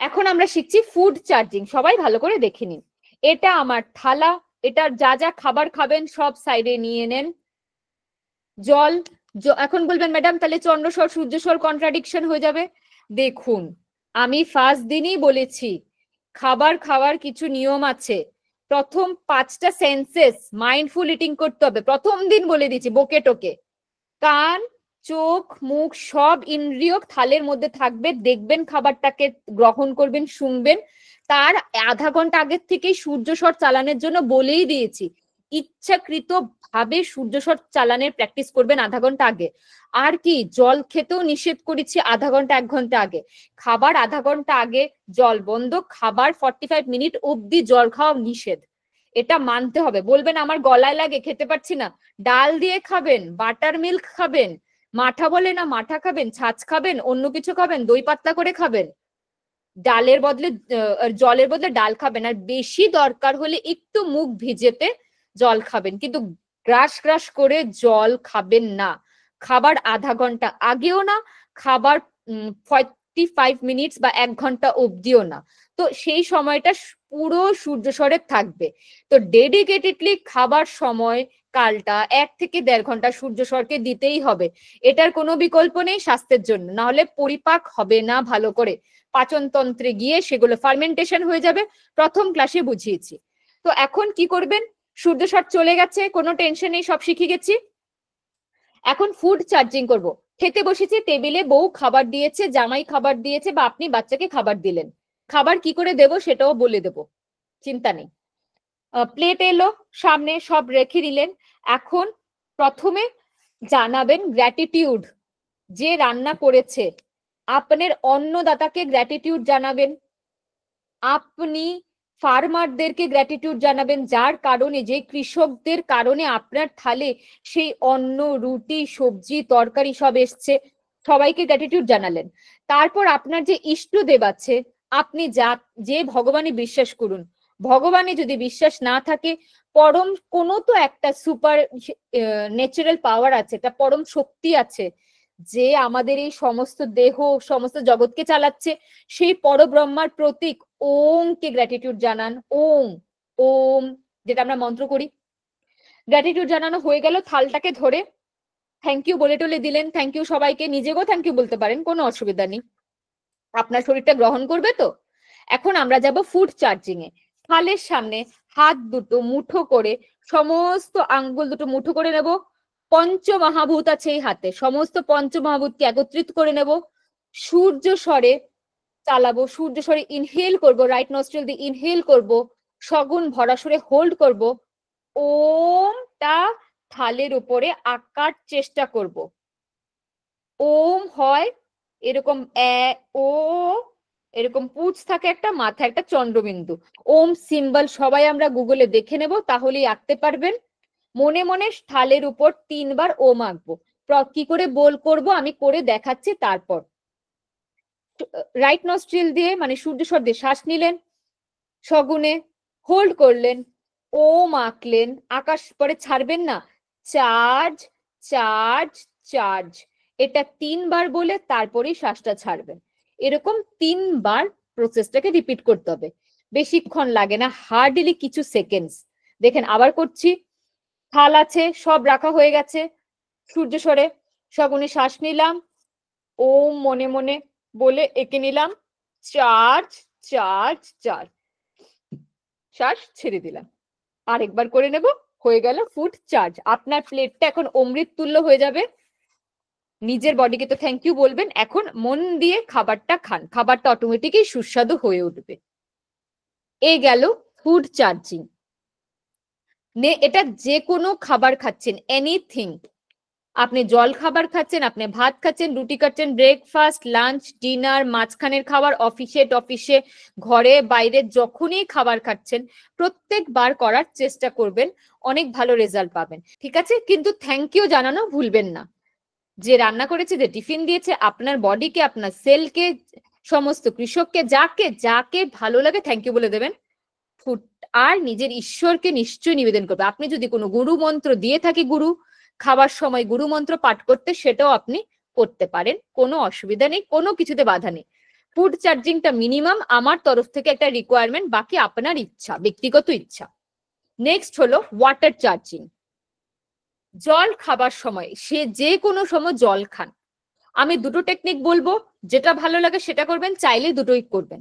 এখন আমরা শিখছি ফুড চার্জিং। সবাই ভালো করে দেখে নিন। এটা আমার থালা, এটার যা যা খাবার খাবেন সব সাইডে নিয়ে নেন। জল, এখন বলবেন ম্যাডাম তাহলে চন্দ্রস্বর সূর্যস্বর কন্ট্রাডিকশন হয়ে যাবে। দেখুন, আমি ফার্স্ট দিনই বলেছি খাবার খাওয়ার কিছু নিয়ম আছে। প্রথম 5টা সেন্সেস মাইন্ডফুল ইটিং করতে হবে। প্রথম দিন বলে দিচ্ছি, বকে টোকে। কান, চোখ, মুখ সব ইন্দ্রিয় থালের মধ্যে থাকবে, দেখবেন খাবারটাকে, গ্রহণ করবেন, শুনবেন। তার আধা ঘন্টা আগের থেকেই সূর্যস্বর চালানোর জন্য বলেই দিয়েছি। ইচ্ছাকৃত ভাবে সূর্যস্বর চালানোর প্র্যাকটিস করবেন আধা ঘন্টা আগে। আর কি, জল খেতেও নিষেধ করেছি আধা ঘন্টা 1 ঘন্টা আগে। খাবার আধা ঘন্টা আগে জল বন্ধ, খাবার 45 মিনিট অব্দি জল খাওয়া নিষেধ। এটা মানতে হবে। বলবেন আমার গলায় লাগে, খেতে পারছি না, ডাল দিয়ে খাবেন, বাটার মিল্ক খাবেন, মাঠা বলে না মাঠা খাবেন, ছাঁচ খাবেন, অন্য কিছু খাবেন, দই পাতলা করে খাবেন, ডালের বদলে জলের বদলে ডাল খাবেন। আর বেশি দরকার হলে একটু মুখ ভিজেতে জল খাবেন, কিন্তু গ্রাস গ্রাস করে জল খাবেন না। খাবার আধা ঘন্টা আগেও না, খাবার 45 মিনিটস বা 1 ঘন্টা অবধিও না। তো সেই সময়টা পুরো সূর্যস্বরে থাকবে। তো ডেডিকেটেডলি খাবার সময় কালটা 1 থেকে 1.5 ঘন্টা সূর্যস্বরকে দিতেই হবে। এটার কোনো বিকল্প নেই স্বাস্থ্যের জন্য, না হলে পরিপাক হবে না ভালো করে, পাচনতন্ত্রে গিয়ে সেগুলো ফার্মেন্টেশন হয়ে যাবে। প্রথম ক্লাসে বুঝিয়েছি। তো এখন কি করবেন, সূর্যস্বর চলে গেছে, কোনো টেনশন নেই, সব শিখে গেছি। এখন ফুড চার্জিং করব। খেতে বসেছি, টেবিলে বউ খাবার দিয়েছে, জামাই খাবার দিয়েছে, বা আপনি বাচ্চাকে খাবার দিলেন। খাবার কি করে দেব সেটাও বলে দেব, চিন্তা নেই। প্লেট এলো সামনে, সব রেখে দিলেন। এখন প্রথমে জানাবেন গ্র্যাটিটিউড, যে রান্না করেছে আপনার অন্নদাতাকে গ্র্যাটিটিউড জানাবেন। আপনি ফার্মারদেরকে গ্র্যাটিটিউড জানাবেন, যার কারণে, যে কৃষকদের কারণে আপনার থালে সেই অন্ন, রুটি, সবজি, তরকারি সব এসছে, সবাইকে গ্র্যাটিটিউড জানালেন। তারপর আপনার যে ইষ্টদেব আছে, আপনি যে ভগবানে বিশ্বাস করুন, ভগবানে যদি বিশ্বাস না থাকে, পরম কোনো তো একটা সুপার ন্যাচারাল পাওয়ার আছে, একটা পরম শক্তি আছে, যে আমাদের এই সমস্ত দেহ, সমস্ত জগৎকে চালাচ্ছে, সেই পরব্রহ্মার প্রতীক ওম কে গ্র্যাটিটিউড জানান। ওম, ওম, যেটা আমরা মন্ত্র করি। গ্র্যাটিটিউড জানানো হয়ে গেল, থালটাকে ধরে থ্যাংক ইউ বলে টলে দিলেন। থ্যাংক ইউ সবাইকে, নিজেকেও থ্যাংক ইউ বলতে পারেন, কোনো অসুবিধা নেই, আপনার শরীরটা গ্রহণ করবে তো। এখন আমরা যাব ফুড চার্জিং এ। থালের সামনে হাত দুটো মুঠো করে, সমস্ত আঙ্গুল দুটো মুঠো করে নেব। পঞ্চমহাভূত আছে এই হাতে, সমস্ত পঞ্চমহাভূতকে একত্রিত করে নেব। সূর্য স্বরে চালাবো, সূর্য স্বরে ইনহেল করব, রাইট নস্ট্রিল দিয়ে ইনহেল করব, সগুণ ভরা স্বরে হোল্ড করব। ওমটা থালের উপরে আঁকার চেষ্টা করব। ওম হয় এরকম, ও, এরকম পুঁছ থাকে একটা, মাথায় একটা চন্দ্রবিন্দু। ওম সিম্বল সবাই আমরা গুগলে দেখে নেব, তাহলেই আঁকতে পারবেন। মনে মনে থালের উপর 3 বার ওম আঁকবো। কি করে বল করব আমি করে দেখাচ্ছি। তারপর রাইট নস্ট্রিল দিয়ে মানে সূর্যস্বর দিয়ে শ্বাস নিলেন, সগুণে হোল্ড করলেন, ওম আঁকলেন, আকাশ পরে ছাড়বেন না, চার্জ, চার্জ, চার্জ, এটা 3 বার বলে তারপরেই শ্বাসটা ছাড়বেন। এরকম 3 বার প্রসেসটাকে রিপিট করতে হবে। বেশিক্ষণ লাগে না, হার্ডলি কিছু সেকেন্ডস। দেখেন আবার করছি। থাল আছে, সব রাখা হয়ে গেছে, সূর্যস্বরে সগুণে শ্বাস নিলাম, ওম মনে মনে বলে এঁকে নিলাম, চার্জ, চার্জ, চার্জ, শ্বাস ছেড়ে দিলাম। আরেকবার করে নেব, হয়ে গেল ফুড চার্জ। আপনার প্লেটটা এখন অমৃত তুল্য হয়ে যাবে। নিজের বডিকে তো থ্যাংক ইউ বলবেন, এখন মন দিয়ে খাবারটা খান, খাবারটা অটোমেটিকই সুস্বাদু হয়ে উঠবে। এই গেল ফুড চার্জিং। এটা যে কোনো খাবার খাচ্ছেন, এনিথিং, আপনি জল খাবার খাচ্ছেন, আপনি ভাত খাচ্ছেন, রুটি খাচ্ছেন, ব্রেকফাস্ট, লাঞ্চ, ডিনার, মাঝখানের খাবার, অফিসে টফিসে, ঘরে বাইরে যখনই খাবার খাচ্ছেন, প্রত্যেকবার করার চেষ্টা করবেন, অনেক ভালো রেজাল্ট পাবেন। ঠিক আছে, কিন্তু থ্যাংক ইউ জানানো ভুলবেন না। যে রান্না করেছে, যে টিফিন দিয়েছে, আপনার বডিকে, আপনার সেলকে, সমস্ত কৃষককে, যাকে যাকে ভালো লাগে থ্যাংক ইউ বলে দেবেন। ফুড আর নিজের ঈশ্বরকে নিশ্চয়ই নিবেদন করবে। আপনি যদি কোনো গুরু মন্ত্র দিয়ে থাকে, গুরু খাবার সময় গুরু মন্ত্র পাঠ করতে, সেটাও আপনি করতে পারেন, কোনো অসুবিধা নেই, কোনো কিছুতে বাধা নেই। ফুড চার্জিংটা মিনিমাম আমার তরফ থেকে একটা রিকোয়ারমেন্ট, বাকি আপনার ইচ্ছা, ব্যক্তিগত ইচ্ছা। নেক্সট হলো ওয়াটার চার্জিং। জল খাবার সময়, সে যে কোনো সময় জল খান। আমি দুটো টেকনিক বলবো, যেটা ভালো লাগে সেটা করবেন, চাইলে দুটোই করবেন।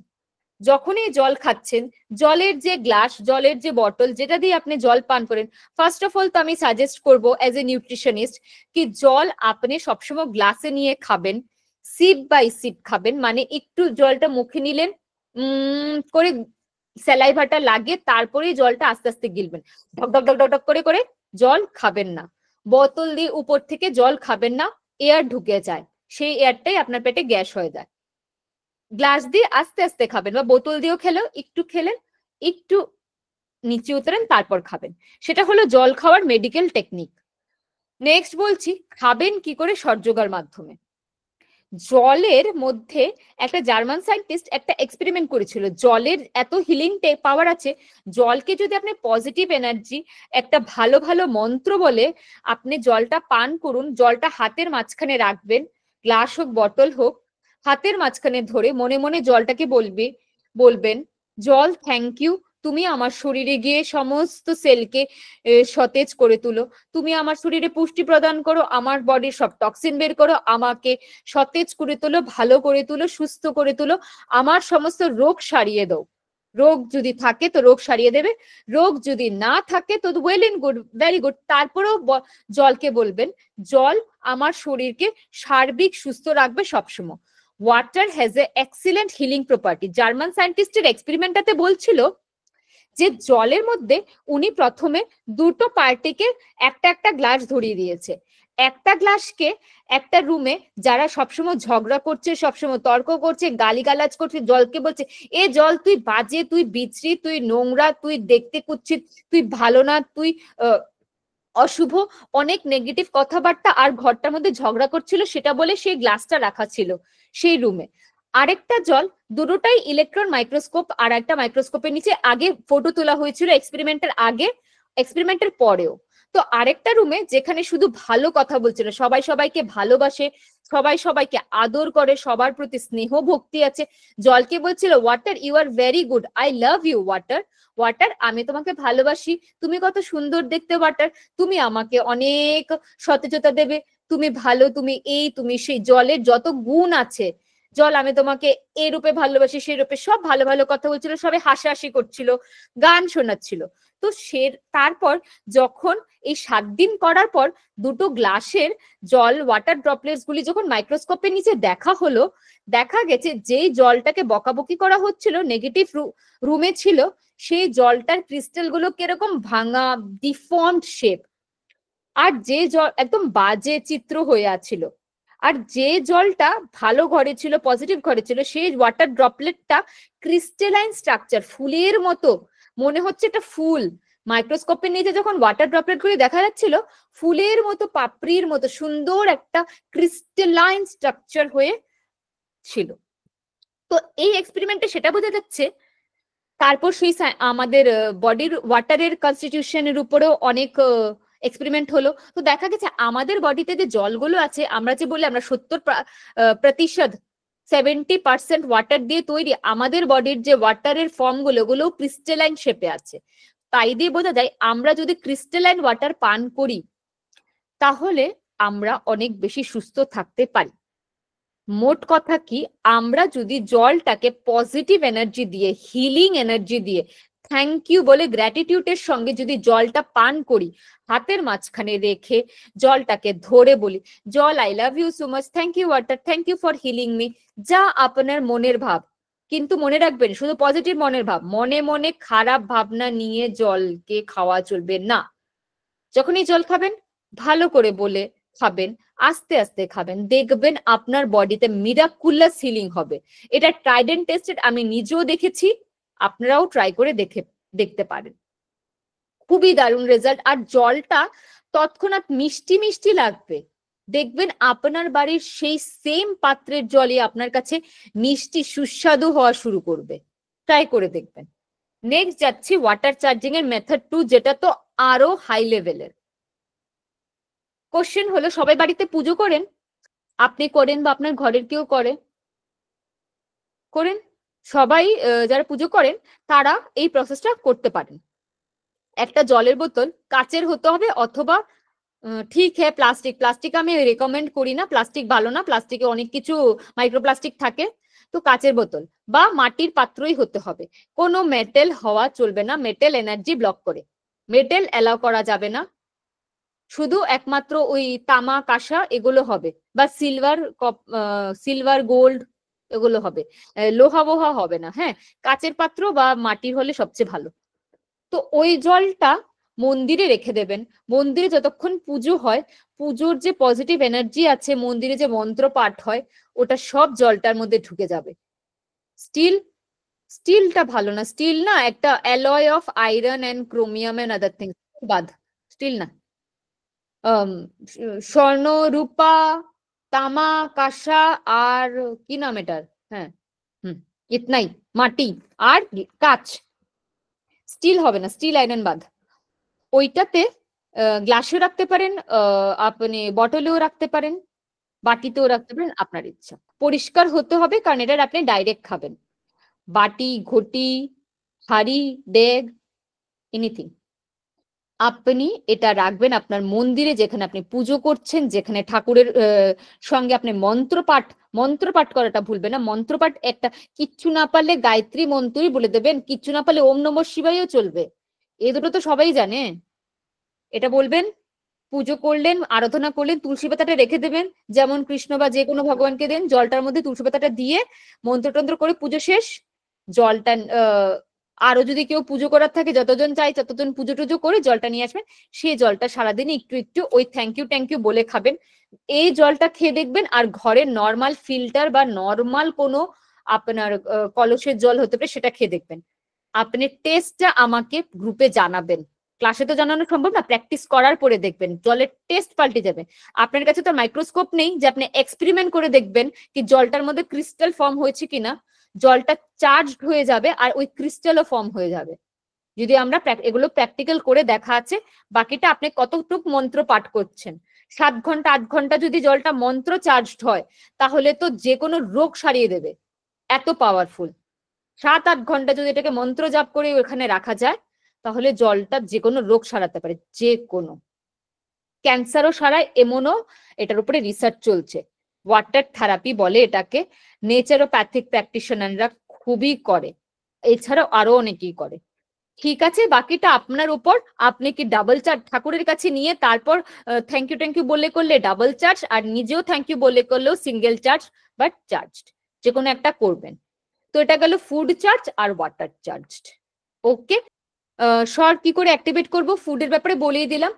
যখনই জল খাচ্ছেন, জলের যে গ্লাস, জলের যে বটল, যেটা দিয়ে আপনি জল পান করেন, ফার্স্ট অফ অল তো আমি সাজেস্ট করব অ্যাজ এ নিউট্রিশনিস্ট কি জল আপনি সবসময় গ্লাসে নিয়ে খাবেন, সিপ বাই সিপ খাবেন। মানে একটু জলটা মুখে নিলেন, করে স্যালাইভাটা লাগে, তারপরেই জলটা আস্তে আস্তে গিলবেন। ঢক ঢক ঢক ঢক ঢক করে করে জল খাবেন না। বোতল দিয়ে উপর থেকে জল খাবেন না, এয়ার ঢুকে যায়, সেই এয়ারটাই আপনার পেটে গ্যাস হয়ে যায়। গ্লাস দিয়ে আস্তে আস্তে খাবেন, বা বোতল দিয়েও একটু খেলেন, একটু নিচে উতরেন, তারপর খাবেন। সেটা হলো জল খাওয়ার মেডিকেল টেকনিক। নেক্সট বলছি খাবেন কি করে, সহযোগার মাধ্যমে। জলের মধ্যে একটা জার্মান সায়েন্টিস্ট একটা এক্সপেরিমেন্ট করেছিল, জলের এত হিলিং পাওয়ার আছে, জলকে যদি আপনি পজিটিভ এনার্জি, একটা ভালো ভালো মন্ত্র বলে আপনি জলটা পান করুন, জলটা হাতের মাঝখানে রাখবেন, গ্লাস হোক বটল হোক, হাতের মাঝখানে ধরে মনে মনে জলটাকে বলবেন, জল থ্যাংক ইউ, তুমি আমার শরীরে গিয়ে সমস্ত সেলকে সতেজ করে তুলো, তুমি আমার শরীরে পুষ্টি প্রদান করো, আমার বডির সব টক্সিন বের করো, আমাকে সতেজ করে তোলো, ভালো করে তুলো, সুস্থ করে তুলো, আমার সমস্ত রোগ সারিয়ে দাও। রোগ যদি থাকে তো রোগ সারিয়ে দেবে, রোগ যদি না থাকে তো well and good, very good. তারপরেও জলকে বলবেন, জল আমার শরীরকে সার্বিক সুস্থ রাখবে সবসময়। Water has a excellent healing property. German সায়েন্টিস্টের এক্সপেরিমেন্টটাতে বলছিল যে জলের মধ্যে উনি প্রথমে দুটো পার্টিকে একটা একটা গ্লাস ধরিয়ে দিয়েছে। একটা গ্লাসকে একটা রুমে যারা সবসময় ঝগড়া করছে, সবসময় তর্ক করছে, গালিগালাজ করছে, জলকে বলছে এ জল তুই বাজে, তুই বিশ্রী, তুই নোংরা, তুই দেখতে কুৎসিত, তুই ভালো না, তুই অশুভ, অনেক নেগেটিভ কথাবার্তা আর ঘরটার মধ্যে ঝগড়া করছিল, সেটা বলে সেই গ্লাসটা রাখা ছিল সেই রুমে। আরেকটা জল, দুটোটাই ইলেকট্রন মাইক্রোস্কোপ আর একটা মাইক্রোস্কোপের নিচে আগে ফটো তোলা হয়েছিল, এক্সপেরিমেন্টের আগে, এক্সপেরিমেন্টের পরেও। তো আরেকটা রুমে যেখানে শুধু ভালো কথা বলছিল, সবাই সবাইকে ভালোবাসে, সবাই সবাইকে আদর করে, সবার প্রতি স্নেহ ভক্তি আছে, জলকে বলছিল water you are very good, I love you water, water আমি তোমাকে ভালোবাসি, তুমি কত সুন্দর দেখতে ওয়াটার, তুমি আমাকে অনেক সতেজতা দেবে, তুমি ভালো, তুমি এই তুমি সেই, জলের যত গুণ আছে, জল আমি তোমাকে এই রূপে ভালোবাসি, সেই রূপে, সব ভালো ভালো কথা বলছিল, সবাই হাসাহাসি করছিল, গান শোনাচ্ছিল। তো তারপর যখন এই 7 দিন করার পর দুটো গ্লাসের জল, ওয়াটার ড্রপলেটস গুলি যখন মাইক্রোস্কোপের নিচে দেখা হলো, দেখা গেছে যেই জলটাকে বকাবকি করা হচ্ছিল, নেগেটিভ রুমে ছিল, সেই জলটার ক্রিস্টাল গুলো কিরকম ভাঙা, ডিফর্মড শেপ, আর যে জল একদম বাজে চিত্র হয়ে আছিল, আর যে জলটা ভালো ঘরে ছিল, পজিটিভ ঘরে ছিল, সেই ওয়াটার ড্রপলেটটা ক্রিস্টালাইন স্ট্রাকচার, ফুলের মতো মনে হচ্ছে এটা ফুল। মাইক্রোস্কোপের নিচে যখন ওয়াটার ড্রপলেট গুলি দেখা যাচ্ছিল, ফুলের মতো, পাপড়ির মতো সুন্দর একটা ক্রিস্টালাইন স্ট্রাকচার হয়ে ছিল। তো এই এক্সপেরিমেন্টে সেটা বোঝা যাচ্ছে। তারপর সেই আমাদের বডির ওয়াটারের কনস্টিটিউশনের উপরেও অনেক এক্সপেরিমেন্ট হলো। তো দেখা গেছে আমাদের বডিতে যে জলগুলো আছে, আমরা যে বলি আমরা 70% 70% ওয়াটার দিয়ে তৈরি, আমাদের বডির যে ওয়াটারের ফর্ম গুলো ক্রিস্টালাইন শেপে আছে। তাই দিয়ে বোঝা যায় আমরা যদি ক্রিস্টালাইন ওয়াটার পান করি তাহলে আমরা অনেক বেশি সুস্থ থাকতে পারি। মোট কথা কি, আমরা যদি জলটাকে পজিটিভ এনার্জি দিয়ে, হিলিং এনার্জি দিয়ে, থ্যাংক ইউ বলে, গ্র্যাটিটিউডের সঙ্গে যদি জলটা পান করি, হাতের মাঝখানে রেখে জলটাকে ধরে বলি, জল I love you so much, thank you water, thank you for healing me, যা আপনার মনের ভাব। কিন্তু মনে রাখবেন শুধু পজিটিভ মনের ভাব, মনে মনে খারাপ ভাবনা নিয়ে জলকে খাওয়া চলবে না। যখনই জল খাবেন ভালো করে বলে খাবেন, আস্তে আস্তে খাবেন, দেখবেন আপনার বডিতে মিরাকুলাস হিলিং হবে। এটা ট্রাইড এন্ড টেস্টেড, আমি নিজেও দেখেছি, আপনারাও ট্রাই করে দেখতে পারেন। খুবই দারুণ রেজাল্ট। আর জলটা তৎক্ষণাৎ মিষ্টি মিষ্টি লাগবে, দেখবেন আপনার বাড়ির সেই সেম পাত্রের জলই আপনার কাছে মিষ্টি সুস্বাদু হওয়া শুরু করবে। ট্রাই করে দেখবেন। নেক্সট যাচ্ছি ওয়াটার চার্জিং এর মেথড 2, যেটা তো আরো হাই লেভেলের। কোশ্চেন হলো, সবাই বাড়িতে পুজো করেন? আপনি করেন বা আপনার ঘরের কেউ করে? করেন, সবাই যারা পুজো করেন তারা এই প্রসেসটা করতে পারেন। একটা জলের বোতল কাচের হতে হবে, অথবা ঠিক হ্যাঁ প্লাস্টিক আমি রেকমেন্ড করি না, প্লাস্টিক ভালো না, প্লাস্টিকে অনেক কিছু মাইক্রোপ্লাস্টিক থাকে, তো কাচের বোতল বা মাটির পাত্রই হতে হবে। কোনো মেটেল হওয়া চলবে না, মেটেল এনার্জি ব্লক করে, মেটেল অ্যালাউ করা যাবে না, শুধু একমাত্র ওই তামা কাঁসা এগুলো হবে, বা সিলভার গোল্ড এগুলো হবে, লোহা বোহা হবে না। হ্যাঁ, কাচের পাত্র বা মাটির হলে সবচেয়ে ভালো। তো ওই জলটা মন্দিরে রেখে দেবেন। মন্দিরে যতক্ষণ পুজো হয়, পুজোর যে পজিটিভ এনার্জি আছে, মন্দিরে যে মন্ত্র পাঠ হয়, ওটা সব জলটার মধ্যে ঢুকে যাবে। স্টিলটা ভালো না, স্টিল না একটা alloy of iron and chromium and other things, বাদ, স্টিল না। স্বর্ণ, রূপা, তামা, কাঁসা, আর কি নাম এটার, হ্যাঁ ইতনাই, মাটি আর কাঁচ, স্টিল হবে না, স্টিল আয়রন বাদ। ওইটাতে গ্লাসেও রাখতে পারেন, আপনি বটলেও রাখতে পারেন, বাটিতেও রাখতে পারেন, আপনার ইচ্ছা। পরিষ্কার হতে হবে, কারণ এটা আপনি ডাইরেক্ট খাবেন। বাটি, ঘটি, হাঁড়ি, ডেগ, এনিথিং আপনি এটা রাখবেন আপনার মন্দিরে, যেখানে আপনি পুজো করছেন, যেখানে ঠাকুরের সঙ্গে আপনি মন্ত্রপাঠ করাটা ভুলবেন না। মন্ত্রপাঠ একটা, কিচ্ছু না পারলে গায়ত্রী মন্ত্রই বলে দেবেন, কিচ্ছু না পারলে ওম নমঃ শিবায়ও চলবে, এ দুটো তো সবাই জানে। এটা বলবেন, পুজো করলেন, আরাধনা করলেন, তুলসী পাতাটা রেখে দেবেন, যেমন কৃষ্ণ বা যে কোনো ভগবানকে দেন, জলটার মধ্যে তুলসী পাতাটা দিয়ে মন্ত্রতন্ত্র করে পুজো শেষ। জলটা আরো যদি কেউ পুজো করার থাকে, যতজন চাই ততজন পুজো টুজো করে জলটা নিয়ে আসবেন। সেই জলটা সারাদিন একটু একটু ওই থ্যাংক ইউ বলে খাবেন। এই জলটা খেয়ে দেখবেন, আর ঘরে নর্মাল ফিল্টার বা নর্মাল কোনো আপনার কলসের জল হতে পারে, সেটা খেয়ে দেখবেন। আপনি টেস্টটা আমাকে গ্রুপে জানাবেন, ক্লাসে তো জানানো সম্ভব না, প্র্যাকটিস করার পরে দেখবেন জলের টেস্ট পাল্টে যাবে। আপনার কাছে তো মাইক্রোস্কোপ নেই যে আপনি এক্সপেরিমেন্ট করে দেখবেন কি জলটার মধ্যে ক্রিস্টাল ফর্ম হয়েছে কিনা, জলটা চার্জড হয়ে যাবে আর ওই ক্রিস্টালও ফর্ম হয়ে যাবে। যদি আমরা এগুলো প্র্যাকটিক্যাল করে দেখা আছে। বাকিটা আপনি কতটুক মন্ত্র পাঠ করছেন, 7 ঘন্টা 8 ঘন্টা যদি জলটা মন্ত্র চার্জড হয়, তাহলে তো যে কোনো রোগ সারিয়ে দেবে, এত পাওয়ারফুল। 7-8 ঘন্টা যদি এটাকে মন্ত্র জাপ করে ওখানে রাখা যায়, তাহলে জলটা যে কোনো রোগ সারাতে পারে, যে কোনো ক্যান্সারও সারায়, এমনও এটার উপরে রিসার্চ চলছে। ওয়াটার থেরাপি বলে এটাকে, নেচারোপ্যাথিক প্র্যাকটিশনাররা খুবই করে, এছাড়াও আরো অনেকেই করে। ঠিক আছে, বাকিটা আপনার উপর। আপনি কি ডাবল চার্জ ঠাকুরের কাছে নিয়ে তারপর থ্যাংক ইউ বলে করলে ডাবল চার্জ, আর নিজেও থ্যাংক ইউ বলে করলেও সিঙ্গেল চার্জ, বাট চার্জড, যে কোনো একটা করবেন। তো এটা গেল ফুড চার্জ আর ওয়াটার চার্জড। ওকে, স্বর কি করে অ্যাক্টিভেট করব, ফুডের ব্যাপারে বলেই দিলাম।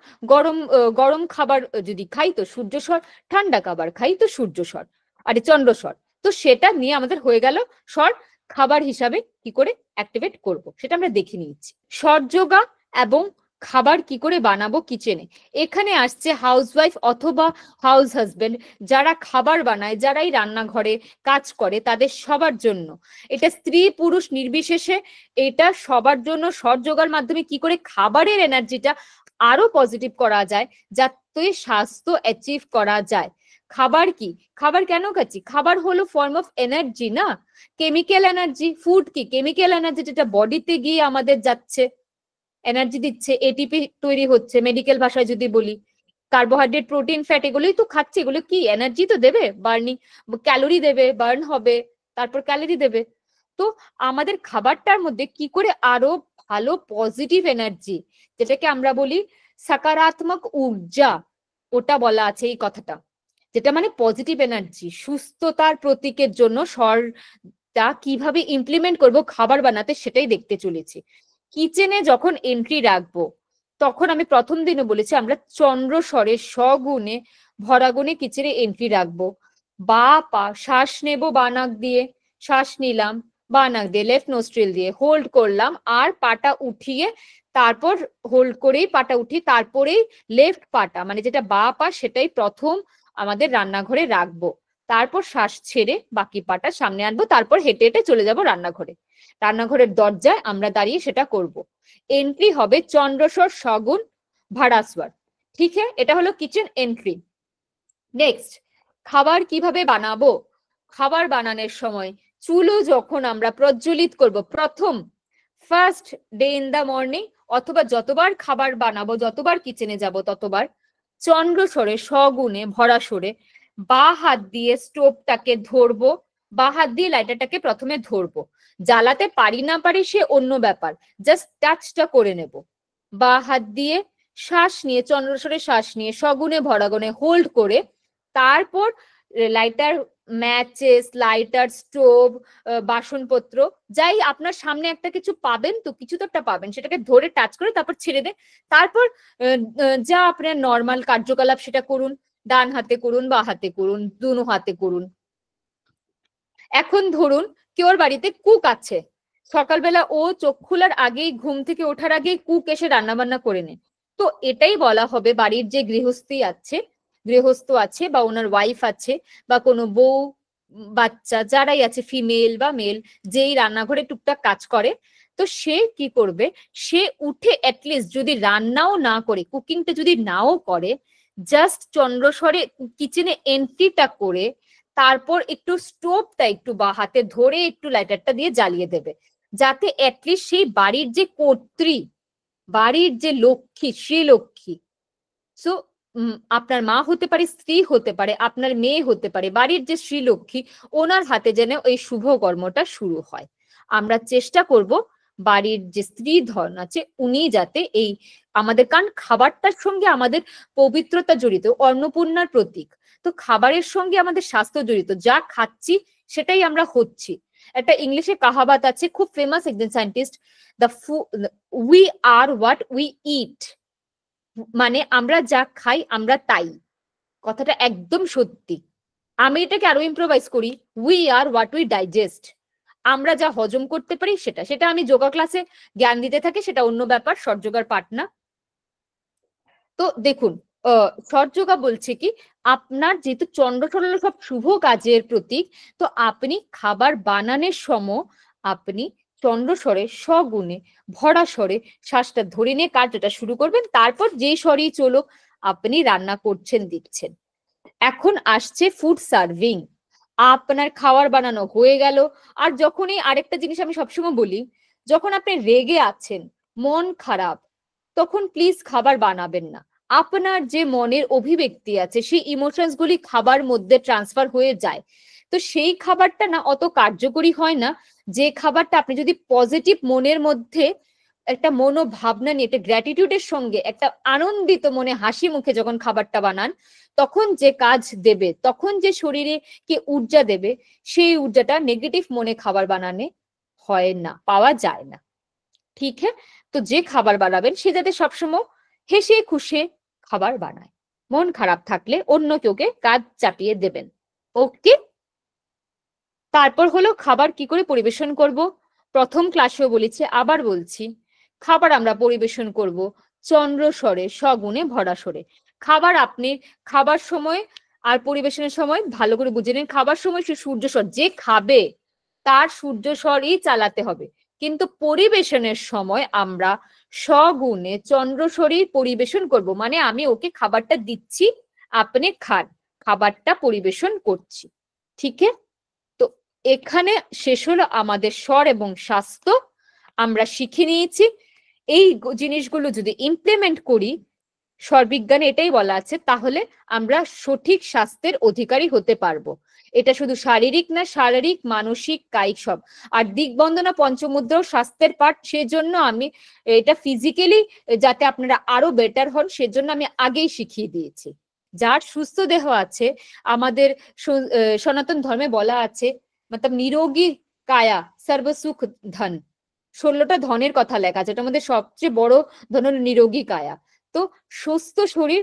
গরম খাবার যদি খাই তো সূর্য স্বর, ঠান্ডা খাবার খাই তো সূর্য স্বর, আরে চন্দ্র স্বর। তো সেটা নিয়ে আমাদের হয়ে গেল স্বর খাবার হিসাবে কি করে অ্যাক্টিভেট করব, সেটা আমরা দেখে নিচ্ছি। স্বর যোগা এবং খাবার কি করে বানাবো কিচেনে। এখানে আসছে হাউসওয়াইফ অথবা হাউস হাজবেন্ড, যারা খাবার বানায়, যারাই রান্নাঘরে কাজ করে, তাদের সবার জন্য এটা, স্ত্রী পুরুষ নির্বিশেষে এটা সবার জন্য। স্বর যোগার মাধ্যমে কি করে খাবারের এনার্জিটা আরো পজিটিভ করা যায়, যাতে স্বাস্থ্য অ্যাচিভ করা যায়। খাবার কি, খাবার কেন খাচ্ছি, খাবার হলো ফর্ম অফ এনার্জি না, কেমিক্যাল এনার্জি। ফুড কি, কেমিক্যাল এনার্জি, যেটা বডিতে গিয়ে আমাদের যাচ্ছে, এনার্জি দিচ্ছে, এটিপি তৈরি হচ্ছে মেডিকেল ভাষায় যদি বলি। কার্বোহাইড্রেট, প্রোটিন, ফ্যাট এগুলোই তো খাচ্ছে, এগুলো কি এনার্জি তো দেবে, বার্নিং ক্যালোরি দেবে, বার্ন হবে, তারপর ক্যালোরি দেবে। তো আমাদের খাবারটার মধ্যে কি করে আরো ভালো পজিটিভ এনার্জি, যেটাকে আমরা বলি সকারাত্মক ঊর্জা, ওটা বলা আছে এই কথাটা, যেটা মানে পজিটিভ এনার্জি, সুস্থতার প্রতীকের জন্য স্বরটা কিভাবে ইমপ্লিমেন্ট করব খাবার বানাতে, সেটাই দেখতে চলেছি। কিচেনে যখন এন্ট্রি রাখবো, তখন আমি প্রথম দিনে বলেছি আমরা চন্দ্র স্বরের স্বগুণে ভরাগুণে কিচেনে এন্ট্রি রাখবো। বা পা শ্বাস নেব, বানাক দিয়ে শ্বাস নিলাম, বানাক দিয়ে লেফট নোস্ট্রিল দিয়ে হোল্ড করলাম, আর পাটা উঠিয়ে তারপর হোল্ড করেই পাটা উঠিয়ে তারপরেই লেফট পাটা মানে যেটা বা পা সেটাই প্রথম আমাদের রান্নাঘরে রাখবো। তারপর শ্বাস ছেড়ে বাকি পাটা সামনে আনবো, তারপর হেঁটে হেঁটে চলে যাব রান্নাঘরে। রান্নাঘরের দরজায় আমরা দাঁড়িয়ে সেটা করব। এন্ট্রি হবে চন্দ্রস্বর সগুণ ভাড়াস্বর। ঠিক আছে, এটা হলো কিচেন এন্ট্রি। নেক্সট, খাবার কিভাবে বানাবো, খাবার বানানোর সময় চুলো যখন আমরা প্রজ্বলিত করব প্রথম first day in the morning, অথবা যতবার খাবার বানাবো, যতবার কিচেনে যাব ততবার চন্দ্রসরে সগুণে ভরা সরে বা হাত দিয়ে স্টোভটাকে ধরবো, বা হাত দিয়ে লাইটারটাকে প্রথমে ধরবো। জ্বালাতে পারি না পারি সে অন্য ব্যাপার, জাস্ট টাচটা করে নেব। বা হাত দিয়ে শ্বাস নিয়ে, চন্দ্রসরে শ্বাস নিয়ে সগুণে ভরাগুণে হোল্ড করে, তারপর লাইটার, ম্যাচেস, লাইটার, স্টোভ, বাসনপত্র যাই আপনার সামনে একটা কিছু পাবেন, তো কিছু তো একটা পাবেন, সেটাকে ধরে টাচ করে তারপর ছেড়ে দেন। তারপর যা আপনার নর্মাল কার্যকলাপ সেটা করুন, ডান হাতে করুন, বা হাতে করুন, দুনো হাতে করুন। এখন ধরুন কেউর বাড়িতে কুক আছে, সকালবেলা ও চোখ খোলার আগেই, ঘুম থেকে ওঠার আগেই কুক এসে রান্না বান্না করে নেয়, তো এটাই বলা হবে বাড়ির যে গৃহস্থ আছে বা ওনার ওয়াইফ আছে বা কোনো বউ বাচ্চা যারাই আছে, ফিমেল বা মেল, যেই রান্নাঘরে টুকটাক কাজ করে, তো সে কি করবে, সে উঠে অ্যাটলিস্ট যদি রান্নাও না করে, কুকিংটা যদি নাও করে, জাস্ট চন্দ্রসরে কিচেনে এন্ট্রিটা করে তারপর একটু স্টোভটা একটু বা হাতে ধরে একটু লাইটারটা দিয়ে জ্বালিয়ে দেবে, যাতে অ্যাটলিস্ট সেই বাড়ির যে কর্ত্রী, বাড়ির যে লক্ষ্মী, শ্রীলক্ষ্মী, সো আপনার মা হতে পারে, স্ত্রী হতে পারে, আপনার মেয়ে হতে পারে, বাড়ির যে শ্রীলক্ষ্মী, ওনার হাতে যেন এই শুভ কর্মটা শুরু হয়। আমরা চেষ্টা করব বাড়ির যে স্ত্রী ধন আছে উনি যাতে এই আমাদের, কারণ খাবারটার সঙ্গে আমাদের পবিত্রতা জড়িত, অন্নপূর্ণার প্রতীক, তো খাবারের সঙ্গে আমাদের স্বাস্থ্য জড়িত, যা খাচ্ছি সেটাই আমরা হচ্ছি। একটা ইংলিশে কাহাবাত আছে, খুব ফেমাস একজন scientist, we are what we eat, মানে আমরা যা খাই আমরা তাই। কথাটা একদম সত্যি। আমি এটাকে আরো ইম্প্রোভাইজ করি, we are what we digest, আমরা যা হজম করতে পারি সেটা আমি যোগা ক্লাসে জ্ঞান দিতে থাকি, সেটা অন্য ব্যাপার, শর্ট যোগার পার্ট না। তো দেখুন, শর্ট যোগা বলছে কি, আপনার যেহেতু চন্দ্রসর সব শুভ কাজের প্রতীক, তো আপনি খাবার বানানোর সময় আপনি চন্দ্রস্বরে সগুণে ভরা স্বরে শ্বাসটা ধরে নিয়ে কার্যটা শুরু করবেন, তারপর যে স্বরেই চলুক আপনি রান্না করছেন দিচ্ছেন। এখন আসছে ফুড সার্ভিং, আপনার খাবার বানানো হয়ে গেল। আর যখনই আরেকটা জিনিস আমি সবসময় বলি, যখন আপনি রেগে আছেন, মন খারাপ, তখন প্লিজ খাবার বানাবেন না। আপনার যে মনের অভিব্যক্তি আছে, সেই ইমোশনস গুলি খাবার মধ্যে ট্রান্সফার হয়ে যায়, তো সেই খাবারটা না অত কার্যকরী হয় না। যে খাবারটা আপনি যদি পজিটিভ মনের মধ্যে একটা মনোভাবনা নিয়ে, একটা গ্র্যাটিটিউডের সঙ্গে, একটা আনন্দিত মনে হাসি মুখে যখন খাবারটা বানান, তখন যে কাজ দেবে, তখন যে শরীরে কে ঊর্জা দেবে, সেই ঊর্জাটা নেগেটিভ মনে খাবার বানানে হয় না, পাওয়া যায় না। ঠিক হ্যাঁ, তো যে খাবার বানাবেন সে যাতে সবসময় হেসে খুশে খাবার বানায়, মন খারাপ থাকলে অন্য কেউকে কাজ চাপিয়ে দেবেন। ওকে, তারপর হলো খাবার কি করে পরিবেশন করব। প্রথম ক্লাসেও বলেছি, আবার বলছি, খাবার আমরা পরিবেশন করব চন্দ্রস্বরে সগুণে ভরা স্বরে। খাবার আপনি খাবার সময় আর পরিবেশনের সময় ভালো করে বুঝে নিন। খাবার সময় সে সূর্যস্বর, যে খাবে তার সূর্যস্বরই চালাতে হবে, কিন্তু পরিবেশনের সময় আমরা সগুণে চন্দ্রস্বরই পরিবেশন করব, মানে আমি ওকে খাবারটা দিচ্ছি, আপনি খান, খাবারটা পরিবেশন করছি। ঠিক আছে, তো এখানে শেষ হলো আমাদের স্বর এবং স্বাস্থ্য, আমরা শিখে নিয়েছি। এই জিনিসগুলো যদি ইমপ্লিমেন্ট করি, স্বরবিজ্ঞানে এটাই বলা আছে, তাহলে আমরা সঠিক স্বাস্থ্যের অধিকারী হতে পারবো। এটা শুধু শারীরিক না, শারীরিক, মানসিক, কায়িক সব। আর দিগবন্দনা পঞ্চমুদ্রাও স্বাস্থ্যের পার্ট, সেজন্য আমি এটা ফিজিক্যালি যাতে আপনারা আরো বেটার হন সেজন্য আমি আগেই শিখিয়ে দিয়েছি। যার সুস্থ দেহ আছে, আমাদের সনাতন ধর্মে বলা আছে, মতলব নিরোগী কায়া সর্বসুখ ধন, 16টা ধনের কথা লেখা আছে, এটার মধ্যে সবচেয়ে বড় ধন হলো নিরোগী কায়া। তো সুস্থ শরীর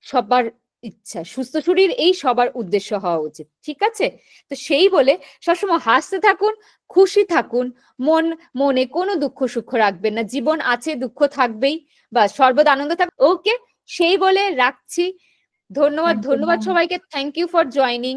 সবার ইচ্ছা, সুস্থ শরীর এই সবার উদ্দেশ্য হওয়া উচিত। ঠিক আছে, তো সেই বলে সবসময় হাসতে থাকুন, খুশি থাকুন, মনে কোনো দুঃখ সুখ রাখবেন না, জীবন আছে, দুঃখ থাকবেই, বা সর্বদা আনন্দ থাক। ওকে, সেই বলে রাখছি। ধন্যবাদ, ধন্যবাদ সবাইকে, থ্যাংক ইউ ফর জয়নিং।